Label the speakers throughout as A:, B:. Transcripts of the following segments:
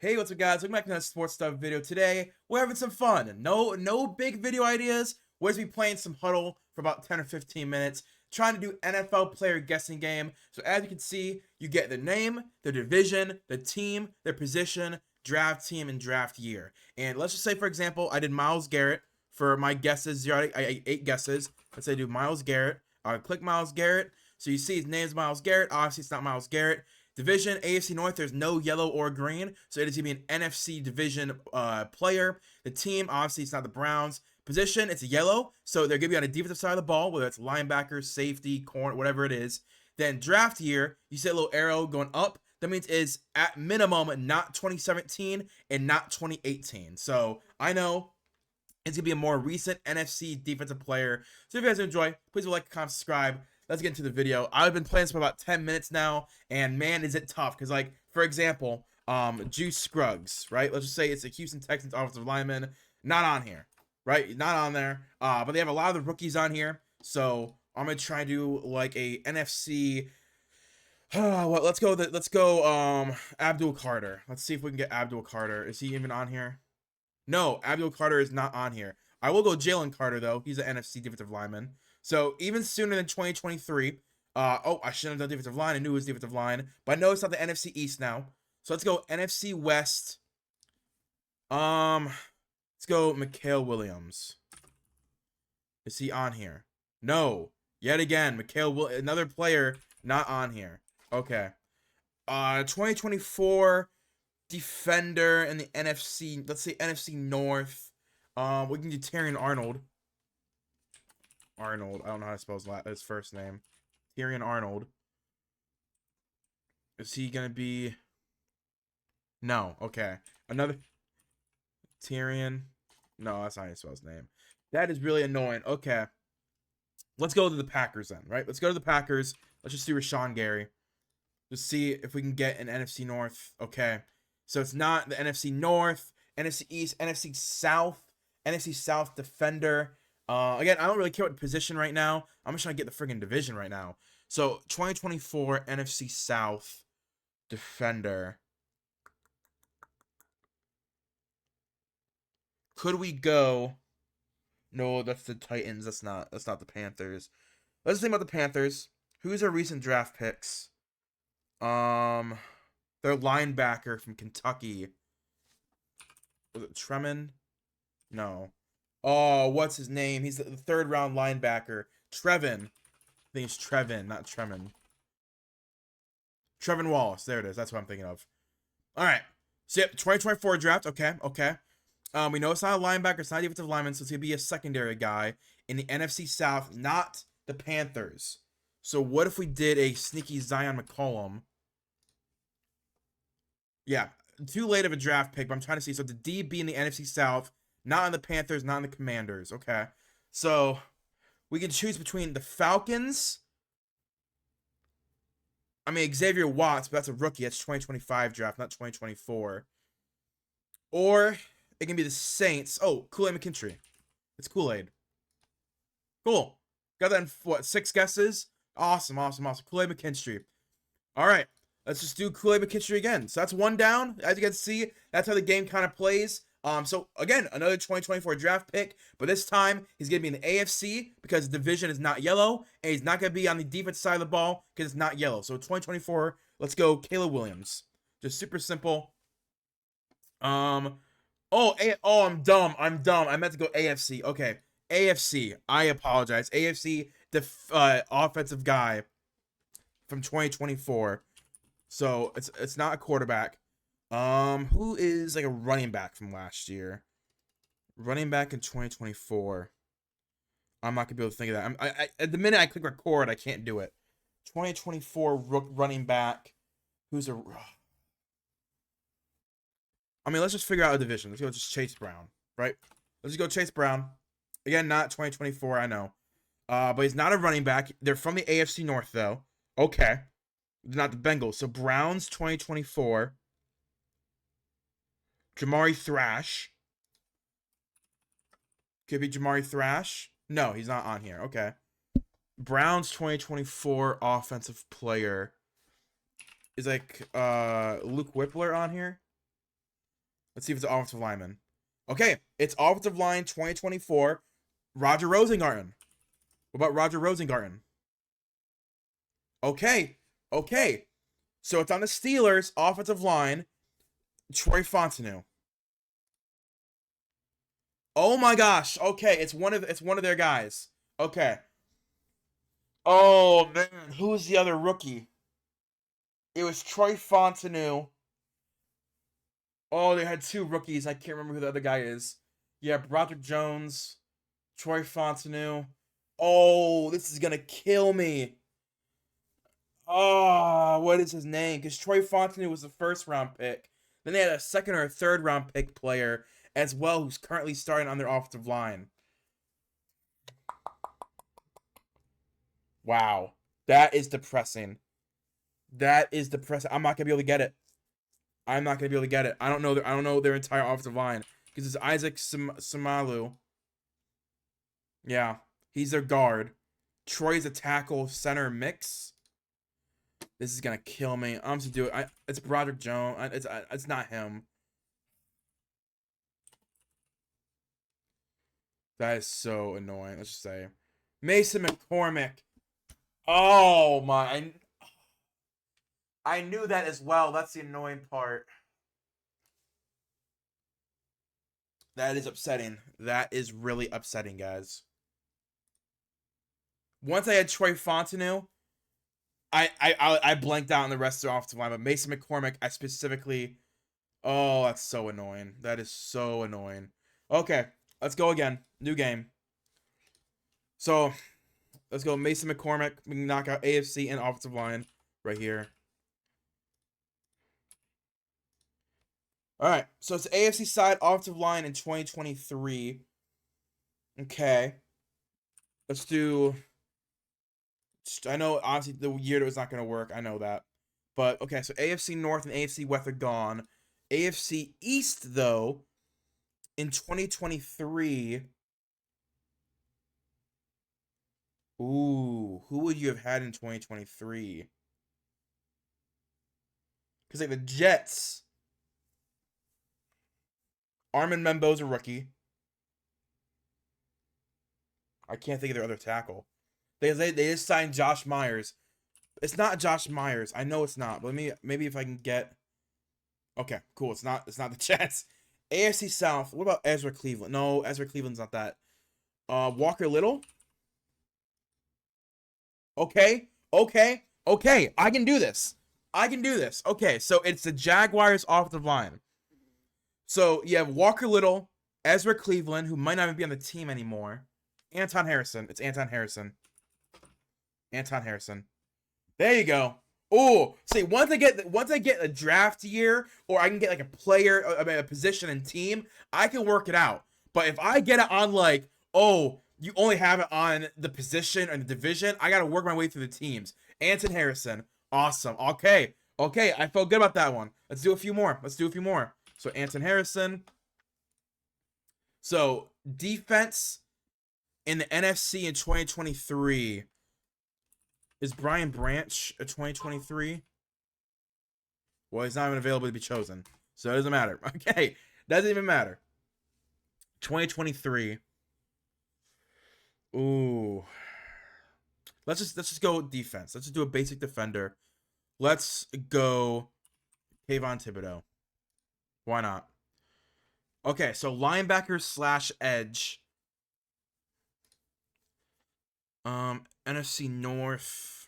A: Hey, what's up, guys? Welcome back to another sports stuff video. Today, we're having some fun. No big video ideas. We're just be playing some Huddle for about 10 or 15 minutes, trying to do NFL player guessing game. So as you can see, you get the name, the division, the team, their position, draft team, and draft year. And let's just say, for example, I did Myles Garrett for my guesses. I 8 guesses. Let's say I do Myles Garrett. I'll click Myles Garrett. So you see his name's Myles Garrett. Obviously, it's not Myles Garrett. Division, AFC North, there's no yellow or green, so it is going to be an NFC division player. The team, obviously, it's not the Browns. Position, it's yellow, so they're going to be on the defensive side of the ball, whether it's linebacker, safety, corner, whatever it is. Then draft year, you see a little arrow going up. That means it's at minimum not 2017 and not 2018. So I know it's going to be a more recent NFC defensive player. So if you guys enjoy, please like, comment, subscribe. Let's get into the video. I've been playing this for about 10 minutes now, and man, is it tough. Because, like, for example, Juice Scruggs, right? Let's just say it's a Houston Texans offensive lineman. Not on here, right? Not on there. But they have a lot of the rookies on here. So I'm going to try to do, like, a NFC... well, let's go Abdul Carter. Let's see if we can get Abdul Carter. Is he even on here? No, Abdul Carter is not on here. I will go Jalen Carter, though. He's an NFC defensive lineman. So even sooner than 2023. I shouldn't have done defensive line. I knew it was defensive line. But I know it's not the NFC East now. So let's go NFC West. Let's go Mikael Williams. Is he on here? No. Yet again, another player not on here. Okay. 2024 defender in the NFC. Let's say NFC North. We can do Tyrion Arnold. I don't know how to spell his first name. Tyrion Arnold. Is he gonna be... No, okay. Another... Tyrion... No, that's not how you spell his name. That is really annoying. Okay. Let's go to the Packers then, right? Let's go to the Packers. Let's just do Rashawn Gary. Just see if we can get an NFC North. Okay. So it's not the NFC North, NFC East, NFC South. NFC South defender. Again, I don't really care what position right now. I'm just trying to get the friggin' division right now. So, 2024 NFC South defender. Could we go? No, that's the Titans. That's not the Panthers. Let's think about the Panthers. Who's our recent draft picks? Their linebacker from Kentucky. Was it Tremon? No. Oh, what's his name? He's the third round linebacker. Trevin. I think it's Trevin, not Tremon. Trevin Wallace. There it is. That's what I'm thinking of. All right. So, yep, 2024 draft. Okay. We know it's not a linebacker. It's not a defensive lineman, so it's going to be a secondary guy in the NFC South, not the Panthers. So, what if we did a sneaky Zion McCollum? Yeah, too late of a draft pick, but I'm trying to see. So, the DB in the NFC South, not on the Panthers, not on the Commanders. Okay. So, we can choose between the Falcons. I mean, Xavier Watts, but that's a rookie. That's 2025 draft, not 2024. Or it can be the Saints. Oh, Kool-Aid McKinstry. It's Kool-Aid. Cool. Got that in, what, 6 guesses? Awesome. Kool-Aid McKinstry. All right. Let's just do Kool-Aid McKinstry again. So that's 1 down. As you can see, that's how the game kind of plays. So again, another 2024 draft pick, but this time he's going to be in the AFC because the division is not yellow, and he's not going to be on the defense side of the ball because it's not yellow. So 2024, let's go Caleb Williams. Just super simple. I'm dumb. I meant to go AFC. Okay, AFC. I apologize. AFC, the offensive guy from 2024. So it's not a quarterback. Who is like a running back from last year? Running back in 2024. I'm not gonna be able to think of that. I at the minute I click record, I can't do it. 2024 running back. Who's a? I mean, let's just figure out a division. Let's go just Chase Brown, right? Let's just go Chase Brown. Again, not 2024. I know. But he's not a running back. They're from the AFC North though. Okay. They're not the Bengals. So Browns 2024. Jamari Thrash. Could be Jamari Thrash. No, he's not on here. Okay. Browns 2024 offensive player. Is like Luke Whippler on here? Let's see if it's an offensive lineman. Okay, it's offensive line 2024, Roger Rosengarten. What about Roger Rosengarten? Okay, okay. So it's on the Steelers offensive line, Troy Fontenot. Oh my gosh. Okay, it's one of their guys. Okay. Oh man, who was the other rookie? It was Troy Fontenot. Oh, they had two rookies. I can't remember who the other guy is. Yeah, Broderick Jones, Troy Fontenot. Oh, this is gonna kill me. Oh, what is his name? Because Troy Fontenot was the first round pick. Then they had a second or a third round pick player as well, who's currently starting on their offensive line. Wow, that is depressing. That is depressing. I'm not gonna be able to get it. I'm not gonna be able to get it. I don't know. I don't know their entire offensive line because it's Isaac Samalu. Yeah, he's their guard. Troy's a tackle center mix. This is gonna kill me. I'm just do it. It's Broderick Jones. It's not him. That is so annoying. Let's just say Mason McCormick. Oh my! I knew that as well. That's the annoying part. That is upsetting. That is really upsetting, guys. Once I had Troy Fontenot, I blanked out on the rest of the offensive line. But Mason McCormick, I specifically. Oh, that's so annoying. That is so annoying. Okay, let's go again. New game. So, let's go Mason McCormick. We can knock out AFC and offensive line right here. All right, so it's AFC side offensive line in 2023. Okay. Let's do. I know, obviously, the year was not going to work. I know that. But, okay, so AFC North and AFC West are gone. AFC East, though, in 2023. Ooh, who would you have had in 2023? Because, like, the Jets. Armin Membo's a rookie. I can't think of their other tackle. They just signed Josh Myers. It's not Josh Myers. I know it's not. But maybe if I can get. Okay, cool. It's not the Jets. AFC South. What about Ezra Cleveland? No, Ezra Cleveland's not that. Walker Little. Okay. I can do this. Okay, so it's the Jaguars offensive line. So you have Walker Little, Ezra Cleveland, who might not even be on the team anymore. Anton Harrison. It's Anton Harrison. There you go. Oh, see, once I get a draft year, or I can get like a player, a position and team, I can work it out. But if I get it on like, oh, you only have it on the position and the division, I gotta work my way through the teams. Anton Harrison, awesome. Okay, I felt good about that one. Let's do a few more. So Anton Harrison. So defense in the NFC in 2023. Is Brian Branch a 2023? Well, he's not even available to be chosen. So it doesn't matter. Okay. Doesn't even matter. 2023. Ooh. Let's just go defense. Let's just do a basic defender. Let's go Kayvon Thibodeau. Why not? Okay, so linebacker / edge. NFC North.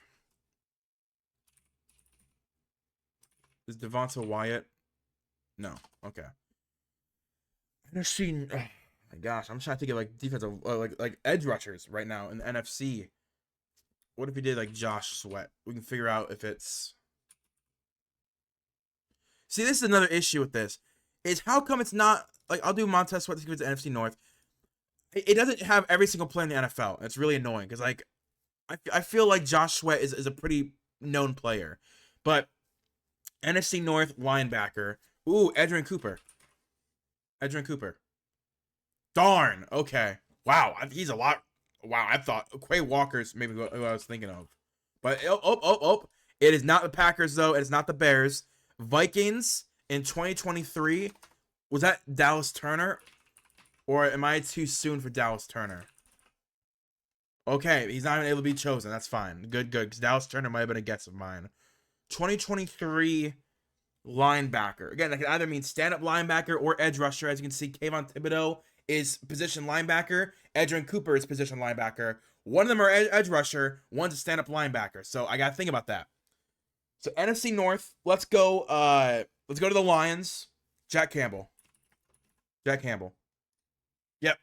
A: Is Devonta Wyatt? No. Okay. NFC. Oh my gosh, I'm trying to think of like defensive, like edge rushers right now in the NFC. What if we did like Josh Sweat? We can figure out if it's. See, this is another issue with this. Is how come it's not like I'll do Montez Sweat to give it to NFC North. It doesn't have every single player in the NFL. And it's really annoying because like I feel like Josh Sweat is a pretty known player. But NFC North linebacker. Ooh, Edgerrin Cooper. Darn. Okay. Wow. He's a lot. Wow. I thought Quay Walker's maybe what I was thinking of. But it is not the Packers though. It is not the Bears. Vikings in 2023. Was that Dallas Turner? Or am I too soon for Dallas Turner? Okay, he's not even able to be chosen. That's fine. Good, good. Because Dallas Turner might have been a guess of mine. 2023 linebacker. Again, that can either mean stand-up linebacker or edge rusher. As you can see, Kayvon Thibodeau is position linebacker. Edgerrin Cooper is position linebacker. One of them are edge rusher. One's a stand-up linebacker. So I gotta think about that. So NFC North. Let's go. Let's go to the Lions. Jack Campbell. Jack Campbell. Yep.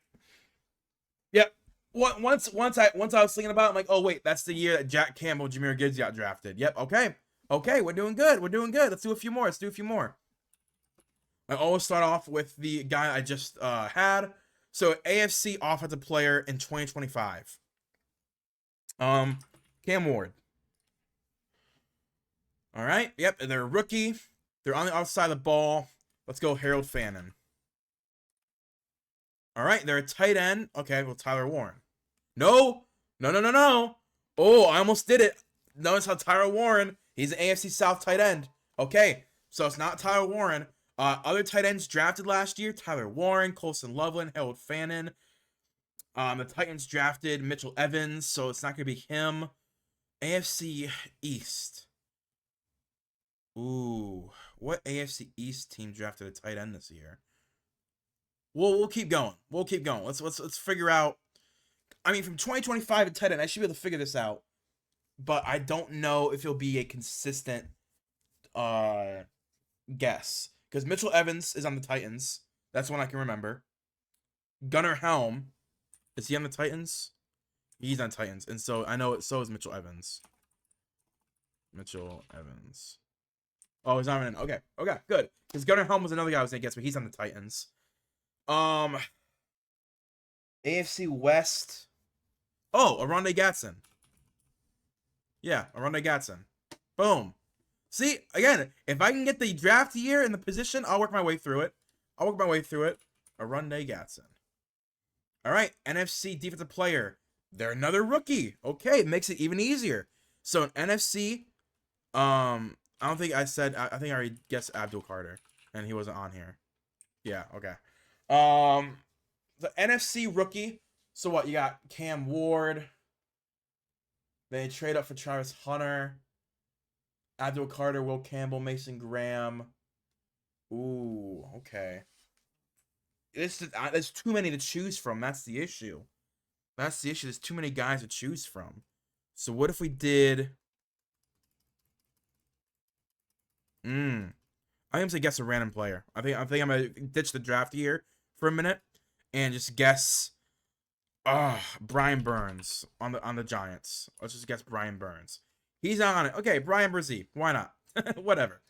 A: Yep. Once I was thinking about it, I'm like, oh wait, that's the year that Jack Campbell and Jahmyr Gibbs got drafted. Yep. Okay. Okay, we're doing good. We're doing good. Let's do a few more. Let's do a few more. I always start off with the guy I just had. So AFC offensive player in 2025. Cam Ward. All right. Yep. They're a rookie. They're on the outside of the ball. Let's go Harold Fannin. All right. They're a tight end. Okay. Well, Tyler Warren. No. No, no, no, no. Oh, I almost did it. Notice how Tyler Warren, he's an AFC South tight end. Okay. So it's not Tyler Warren. Other tight ends drafted last year: Tyler Warren, Colson Loveland, Harold Fannin. The Titans drafted Mitchell Evans, so it's not going to be him. AFC East. Ooh, what AFC East team drafted a tight end this year? We'll keep going. We'll keep going. Let's figure out. I mean, from 2025 to tight end, I should be able to figure this out, but I don't know if it'll be a consistent guess. Because Mitchell Evans is on the Titans. That's one I can remember. Gunnar Helm. Is he on the Titans? He's on Titans. And so I know so is Mitchell Evans. Mitchell Evans. Oh, he's not even in. Okay. Okay, good. Because Gunnar Helm was another guy I was going to guess, but he's on the Titans. AFC West. Oh, Aronde Gatson. Yeah, Aronde Gatson. Boom. See, again, if I can get the draft year and the position, I'll work my way through it. Aronde Gatson. All right, NFC defensive player. They're another rookie. Okay, it makes it even easier. So an NFC, I don't think I said, I think I already guessed Abdul Carter, and he wasn't on here. Yeah, okay. The NFC rookie. So what, you got Cam Ward. They trade up for Travis Hunter. Abdul Carter, Will Campbell, Mason Graham. Ooh, okay. There's too many to choose from. That's the issue. There's too many guys to choose from. So what if we did... I'm going to guess a random player. I think I'm going to ditch the draft year for a minute and just guess... Brian Burns on the Giants. Let's just guess Brian Burns. He's not on it. Okay, Brian Brzee. Why not? Whatever.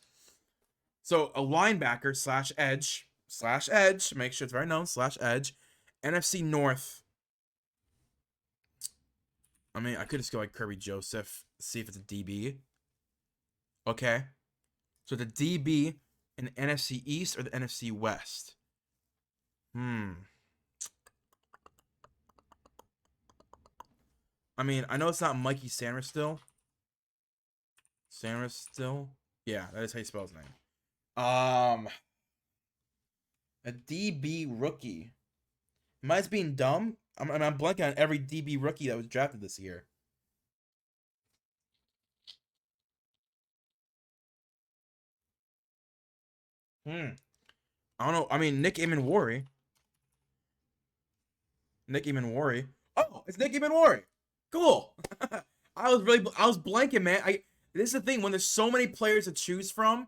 A: So a linebacker / edge. Make sure it's very known / edge. NFC North. I mean, I could just go like Kirby Joseph. See if it's a DB. Okay. So the DB in the NFC East or the NFC West? I mean, I know it's not Mikey Sainristil. Yeah, that is how you spell his name. A DB rookie. Am I just being dumb? I'm blanking on every DB rookie that was drafted this year. I don't know. I mean, Nick Emanwari. Oh, it's Nick Emanwari. Cool. I was blanking, man. This is the thing when there's so many players to choose from,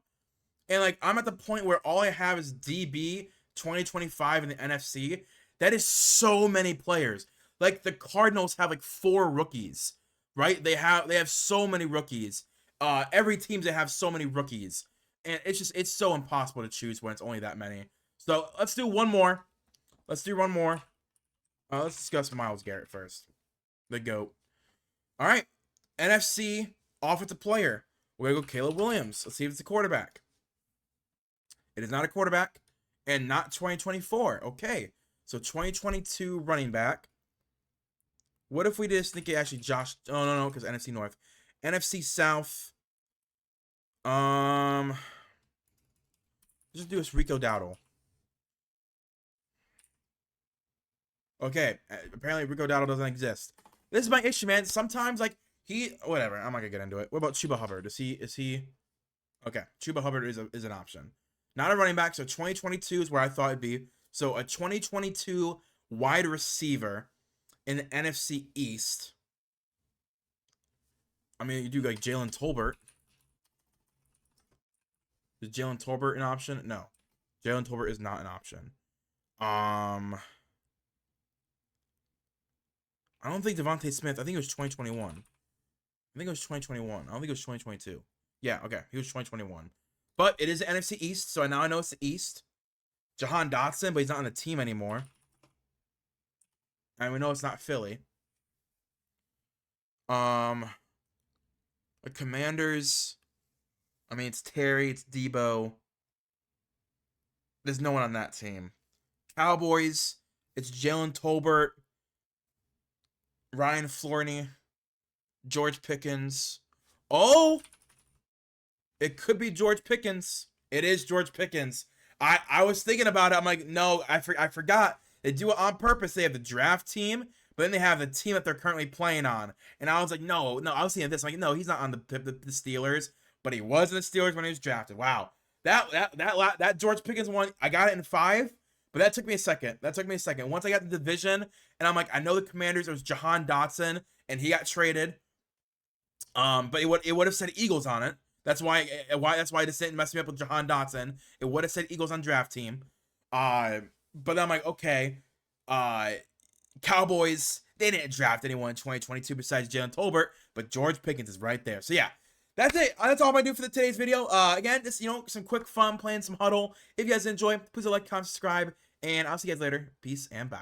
A: and like I'm at the point where all I have is DB 2025 in the NFC. That is so many players. Like the Cardinals have like 4 rookies, right? They have so many rookies. Every team they have so many rookies, and it's so impossible to choose when it's only that many. So let's do one more. Let's discuss Myles Garrett first. The GOAT. All right, NFC offensive player. We're gonna go Caleb Williams. Let's see if it's a quarterback. It is not a quarterback, and not 2024. Okay, so 2022 running back. What if we just think it actually Josh? Oh no, because NFC North, NFC South. Just do us Rico Dowdle. Okay, apparently Rico Dowdle doesn't exist. This is my issue, man. Sometimes, like, whatever. I'm not gonna get into it. What about Chuba Hubbard? Is he? Okay, Chuba Hubbard is an option. Not a running back, so 2022 is where I thought it'd be. So a 2022 wide receiver in the NFC East. I mean, you do like Jalen Tolbert. Is Jalen Tolbert an option? No. Jalen Tolbert is not an option. I don't think Devontae Smith. I think it was 2021. I think it was 2021. I don't think it was 2022. Yeah, okay. He was 2021. But it is the NFC East, so now I know it's the East. Jahan Dotson, but he's not on the team anymore. And we know it's not Philly. The Commanders. I mean, it's Terry, it's Debo. There's no one on that team. Cowboys, it's Jalen Tolbert, Ryan Florney, George Pickens. Oh, it could be George Pickens. It is George Pickens. I was thinking about it. I'm like, no, I forgot. They do it on purpose. They have the draft team, but then they have the team that they're currently playing on. And I was like, no, I was seeing this. I'm like, no, he's not on the Steelers, but he was in the Steelers when he was drafted. Wow. That George Pickens one, I got it in 5, but that took me a second. Once I got the division, and I'm like, I know the Commanders, it was Jahan Dotson, and he got traded. But it would have said Eagles on it. That's why it just didn't mess me up with Jahan Dotson. It would have said Eagles on draft team. But then I'm like, okay. Cowboys, they didn't draft anyone in 2022 besides Jalen Tolbert, but George Pickens is right there. So yeah. That's it. That's all I'm gonna do for today's video. Again, just some quick fun playing some Huddle. If you guys enjoy, please like, comment, subscribe, and I'll see you guys later. Peace and bye.